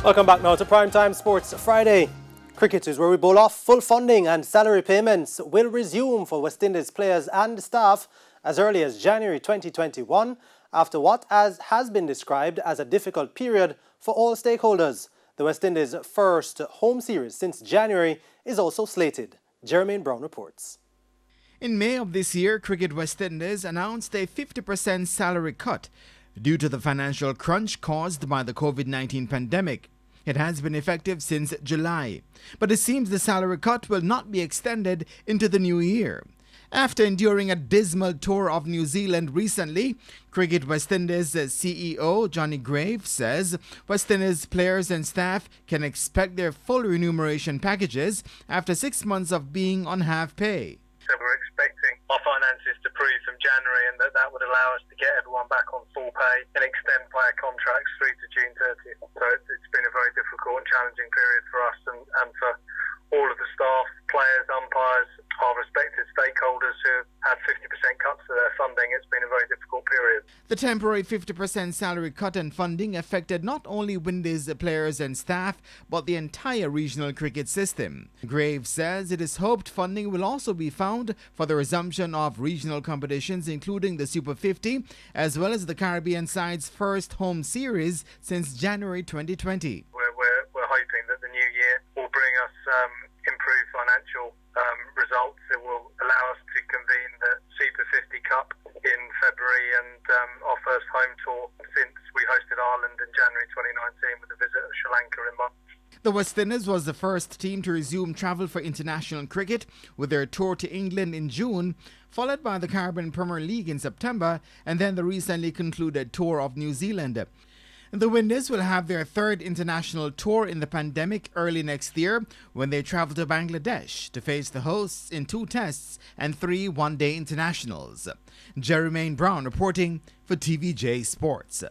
Welcome back now to Primetime Sports Friday. Cricket is where we bowl off. Full funding and salary payments will resume for West Indies players and staff as early as January 2021 after what has been described as a difficult period for all stakeholders. The West Indies' first home series since January is also slated. Jermaine Brown reports. In May of this year, Cricket West Indies announced a 50% salary cut due to the financial crunch caused by the COVID-19 pandemic. It has been effective since July, but it seems the salary cut will not be extended into the new year. After enduring a dismal tour of New Zealand recently, Cricket West Indies CEO Johnny Graves says West Indies players and staff can expect their full remuneration packages after 6 months of being on half pay. So we're expecting our finances to freeze from January, and that would allow us to get everyone back on full pay and extend player contracts through to June 30th. So it's been a very difficult and challenging period for us and for all of the staff, players, umpires, our respected stakeholders who have had 50% cuts to their funding. It's been a very difficult period. The temporary 50% salary cut and funding affected not only Windies players and staff, but the entire regional cricket system. Graves says it is hoped funding will also be found for the resumption of regional competitions, including the Super 50, as well as the Caribbean side's first home series since January 2020. We're hoping that the new year will bring us improved financial results. It will allow us to convene the Super 50 Cup in February and our first home tour since we hosted Ireland in January 2019 with a visit of Sri Lanka in March. The West Indies was the first team to resume travel for international cricket with their tour to England in June, followed by the Caribbean Premier League in September and then the recently concluded tour of New Zealand. The Windies will have their third international tour in the pandemic early next year when they travel to Bangladesh to face the hosts in 2 tests and 3 one-day internationals. Jermaine Brown reporting for TVJ Sports.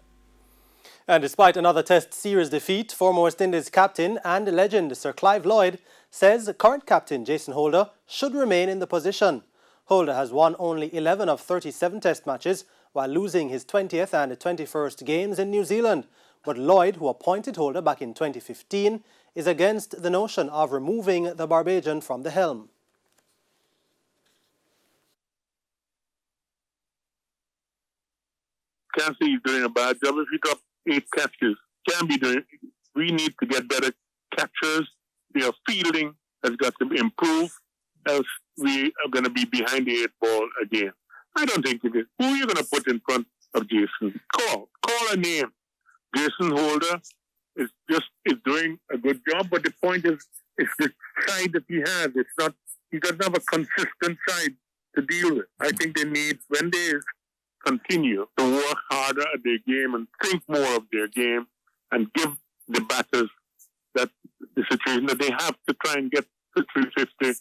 And despite another Test series defeat, former West Indies captain and legend Sir Clive Lloyd says current captain Jason Holder should remain in the position. Holder has won only 11 of 37 Test matches while losing his 20th and 21st games in New Zealand. But Lloyd, who appointed Holder back in 2015, is against the notion of removing the Barbadian from the helm. Can't say he's doing a bad job. If he got 8 catches, can be doing. We need to get better catchers. Their fielding has got to improve, else we are going to be behind the 8 ball again. I don't think it is. Who are you going to put in front of Jason? Call a name. Jason Holder is doing a good job, but the point is, it's the side that he has. It's not. He doesn't have a consistent side to deal with. I think they need, when they continue to work harder at their game and think more of their game and give the batters that the situation that they have to try and get to 350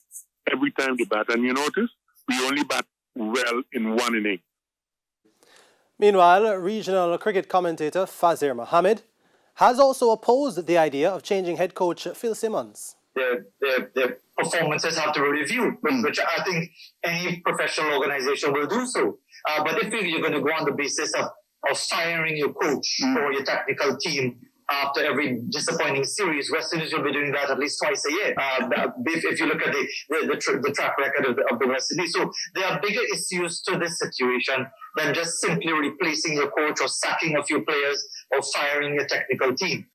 every time they bat. And you notice, we only bat well in 1 inning. Meanwhile, regional cricket commentator Fazir Mohammed has also opposed the idea of changing head coach Phil Simmons. Their performances have to be reviewed, which I think any professional organization will do so. But if you're going to go on the basis of firing your coach or your technical team after every disappointing series, West Indies will be doing that at least twice a year. If you look at the track record of the West Indies. So there are bigger issues to this situation than just simply replacing your coach or sacking a few players or firing your technical team.